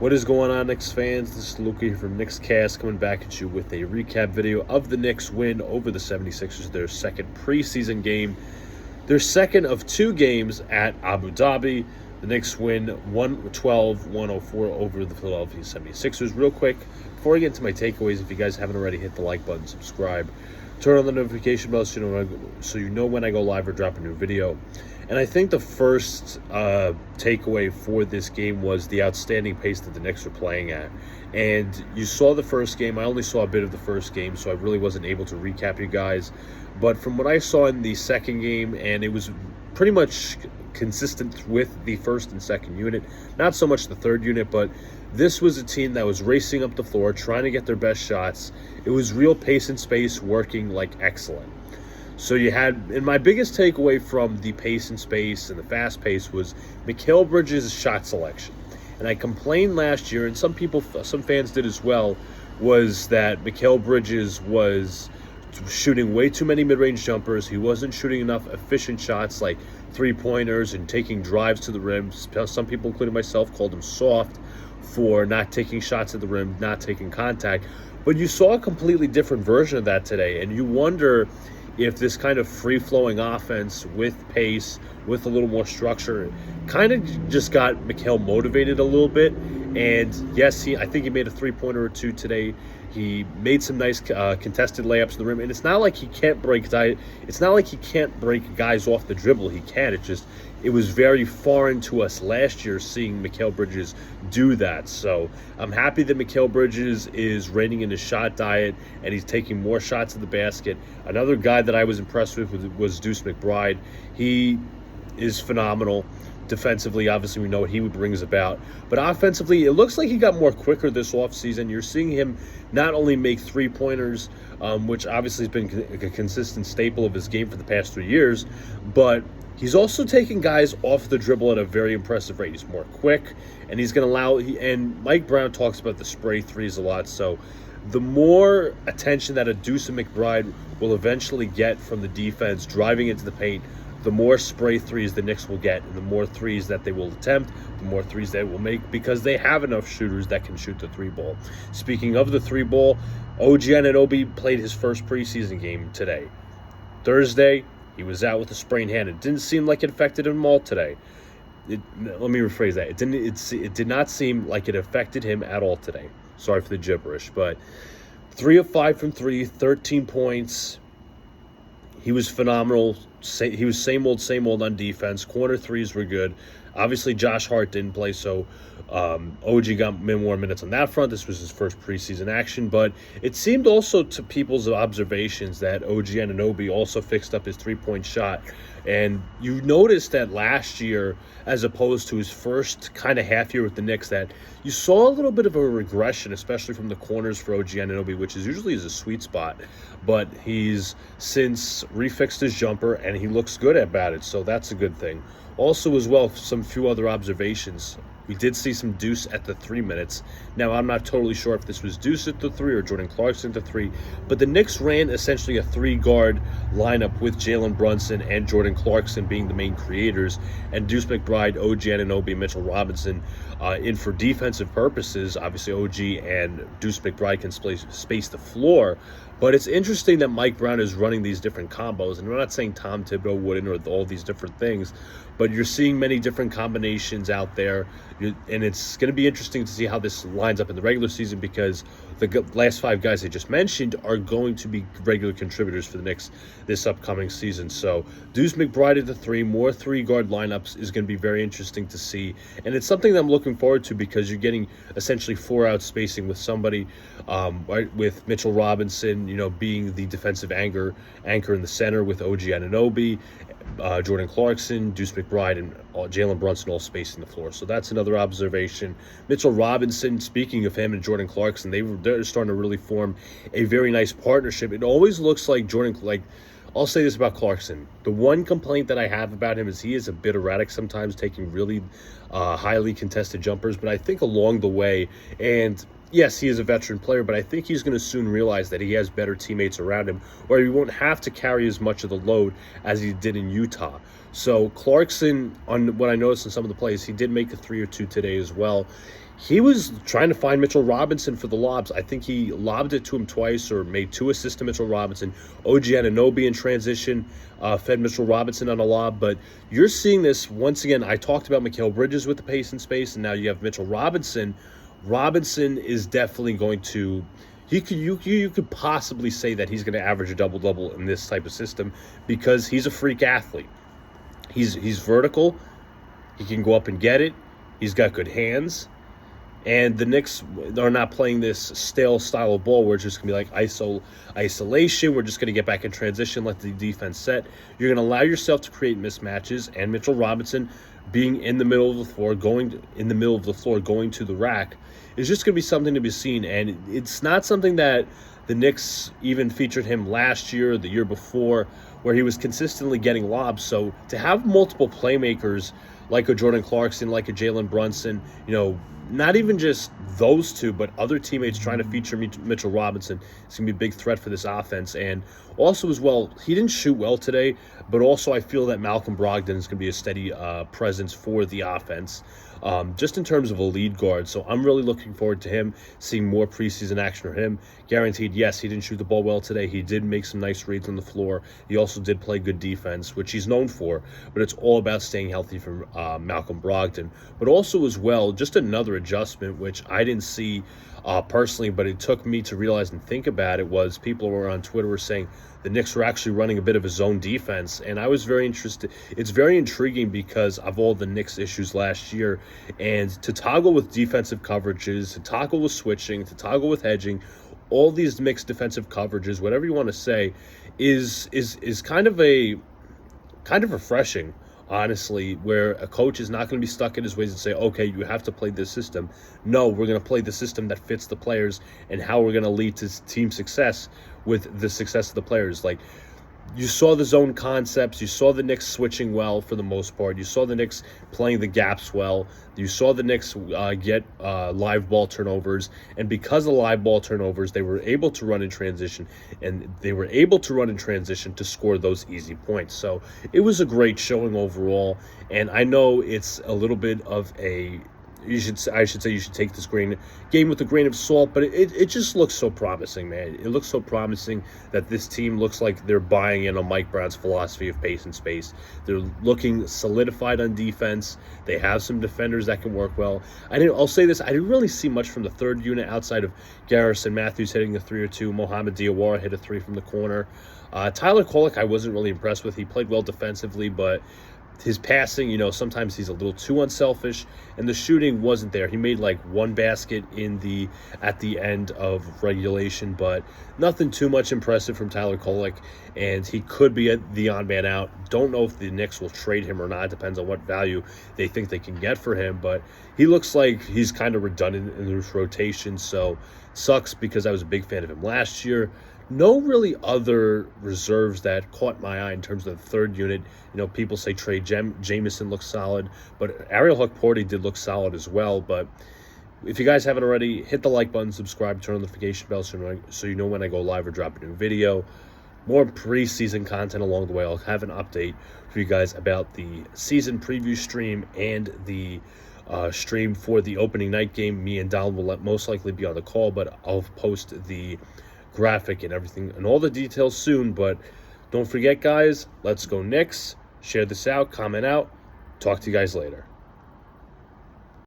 What is going on, Knicks fans? This is Luca here from Knicks Cast, coming back at you with a recap video of the Knicks win over the 76ers, their second preseason game, their second of two games at Abu Dhabi. The Knicks win 112-104 over the Philadelphia 76ers. Real quick, before I get into my takeaways, if you guys haven't already, hit the like button, subscribe, turn on the notification bell so you know when I go live or drop a new video. And I think the first takeaway for this game was the outstanding pace that the Knicks are playing at. And you saw the first game. I only saw a bit of the first game, so I really wasn't able to recap you guys. But from what I saw in the second game, and it was pretty much consistent with the first and second unit, not so much the third unit, but this was a team that was racing up the floor, trying to get their best shots. It was real pace and space, working like excellent. So you had, and my biggest takeaway from the pace and space and the fast pace was Mikal Bridges' shot selection. And I complained last year, and some fans did as well, was that Mikal Bridges was shooting way too many mid-range jumpers. He wasn't shooting enough efficient shots like three-pointers and taking drives to the rim. Some people, including myself, called him soft for not taking shots at the rim, not taking contact. But you saw a completely different version of that today, and you wonder if this kind of free-flowing offense with pace, with a little more structure, kind of just got Mikal motivated a little bit. And yes, I think he made a three-pointer or two today. He made some nice contested layups to the rim, and it's not like he can't break guys off the dribble. He can. It was very foreign to us last year seeing Mikal Bridges do that. So I'm happy that Mikal Bridges is reining in his shot diet and he's taking more shots at the basket. Another guy that I was impressed with was Deuce McBride. He is phenomenal. Defensively, obviously, we know what he brings about. But offensively, it looks like he got more quicker this offseason. You're seeing him not only make three-pointers, which obviously has been a consistent staple of his game for the past 3 years, but he's also taking guys off the dribble at a very impressive rate. He's more quick, and he's going to and Mike Brown talks about the spray threes a lot, so the more attention that a Deuce McBride will eventually get from the defense driving into the paint, the more spray threes the Knicks will get, and the more threes that they will attempt, the more threes they will make, because they have enough shooters that can shoot the three ball. Speaking of the three ball, OG Anunoby played his first preseason game today. Thursday, he was out with a sprained hand. It didn't seem like it affected him all today. Let me rephrase that. It did not seem like it affected him at all today. Sorry for the gibberish, but 3 of 5 from 3, 13 points. He was phenomenal. He was same old on defense. Corner threes were good. Obviously, Josh Hart didn't play, so OG got more minutes on that front. This was his first preseason action, but it seemed also to people's observations that OG Anunoby also fixed up his three-point shot. And you noticed that last year, as opposed to his first kind of half year with the Knicks, that you saw a little bit of a regression, especially from the corners for OG Anunoby, which is usually a sweet spot. But he's since refixed his jumper, and he looks good about it, so that's a good thing. Also, as well, some few other observations. We did see some Deuce at the 3 minutes. Now, I'm not totally sure if this was Deuce at the 3 or Jordan Clarkson at the 3, but the Knicks ran essentially a 3-guard lineup with Jalen Brunson and Jordan Clarkson being the main creators, and Deuce McBride, OG Anunoby, Mitchell Robinson in for defensive purposes. Obviously, OG and Deuce McBride can space the floor, but it's interesting that Mike Brown is running these different combos, and I'm not saying Tom Thibodeau wouldn't or all these different things, but you're seeing many different combinations out there, and it's going to be interesting to see how this lines up in the regular season, because the last 5 guys I just mentioned are going to be regular contributors for the Knicks this upcoming season. So Deuce McBride at the 3, more 3-guard lineups is going to be very interesting to see, and it's something that I'm looking forward to, because you're getting essentially 4-out spacing with somebody, right, with Mitchell Robinson, being the defensive anchor in the center, with OG Anunoby, Jordan Clarkson, Deuce McBride, and Jalen Brunson all spacing the floor. So that's another observation. Mitchell Robinson, speaking of him and Jordan Clarkson, they're starting to really form a very nice partnership. It always looks like I'll say this about Clarkson. The one complaint that I have about him is he is a bit erratic sometimes, taking really highly contested jumpers, but I think along the way, and yes, he is a veteran player, but I think he's going to soon realize that he has better teammates around him, or he won't have to carry as much of the load as he did in Utah. So Clarkson, on what I noticed in some of the plays, he did make a 3 or 2 today as well. He was trying to find Mitchell Robinson for the lobs. I think he lobbed it to him twice or made 2 assists to Mitchell Robinson. OG Anunoby in transition fed Mitchell Robinson on a lob. But you're seeing this once again. I talked about Mikal Bridges with the pace and space, and now you have Mitchell Robinson. Robinson is definitely going to. You could possibly say that he's going to average a double-double in this type of system because he's a freak athlete. He's vertical. He can go up and get it. He's got good hands. And the Knicks are not playing this stale style of ball where it's just going to be like isolation. We're just going to get back in transition, let the defense set. You're going to allow yourself to create mismatches. And Mitchell Robinson being in the middle of the floor, going to the rack is just going to be something to be seen. And it's not something that the Knicks even featured him last year or the year before, where he was consistently getting lobs. So to have multiple playmakers like a Jordan Clarkson, like a Jalen Brunson, not even just those two, but other teammates trying to feature Mitchell Robinson, it's going to be a big threat for this offense. And also as well, he didn't shoot well today, but also I feel that Malcolm Brogdon is going to be a steady presence for the offense, just in terms of a lead guard. So I'm really looking forward to him, seeing more preseason action for him. Guaranteed, yes, he didn't shoot the ball well today. He did make some nice reads on the floor. He also did play good defense, which he's known for, but it's all about staying healthy for Malcolm Brogdon. But also as well, just another adjustment, which I didn't see personally, but it took me to realize and think about it, was people were on Twitter were saying the Knicks were actually running a bit of a zone defense, and I was very interested. It's very intriguing because of all the Knicks issues last year, and to toggle with defensive coverages, to toggle with switching, to toggle with hedging, all these mixed defensive coverages, whatever you want to say, is kind of refreshing, honestly, where a coach is not going to be stuck in his ways and say, okay, you have to play this system. No, we're going to play the system that fits the players and how we're going to lead to team success with the success of the players. Like, you saw the zone concepts. You saw the Knicks switching well for the most part. You saw the Knicks playing the gaps well. You saw the Knicks get live ball turnovers. And because of live ball turnovers, they were able to run in transition. And they were able to run in transition to score those easy points. So it was a great showing overall. And I know it's a little bit of a... I should say you should take this game with a grain of salt, but it just looks so promising, man. It looks so promising that this team looks like they're buying in on Mike Brown's philosophy of pace and space. They're looking solidified on defense. They have some defenders that can work well. I'll say this, I didn't really see much from the third unit outside of Garrison Matthews hitting a 3 or 2. Mohamed Diawara hit a 3 from the corner. Tyler Kolek I wasn't really impressed with. He played well defensively, but his passing, sometimes he's a little too unselfish, and the shooting wasn't there. He made like one basket at the end of regulation, but nothing too much impressive from Tyler Kolek, and he could be the odd man out. Don't know if the Knicks will trade him or not. Depends on what value they think they can get for him, but he looks like he's kind of redundant in this rotation, so sucks because I was a big fan of him last year. No really other reserves that caught my eye in terms of the third unit. People say Trey Jamison looks solid, but Ariel Hukporti did look solid as well. But if you guys haven't already, hit the like button, subscribe, turn on the notification bell so you know when I go live or drop a new video. More preseason content along the way. I'll have an update for you guys about the season preview stream and the stream for the opening night game. Me and Donald will most likely be on the call, but I'll post the graphic and everything and all the details soon. But don't forget, guys, let's go Knicks. Share this out, comment out. Talk to you guys later.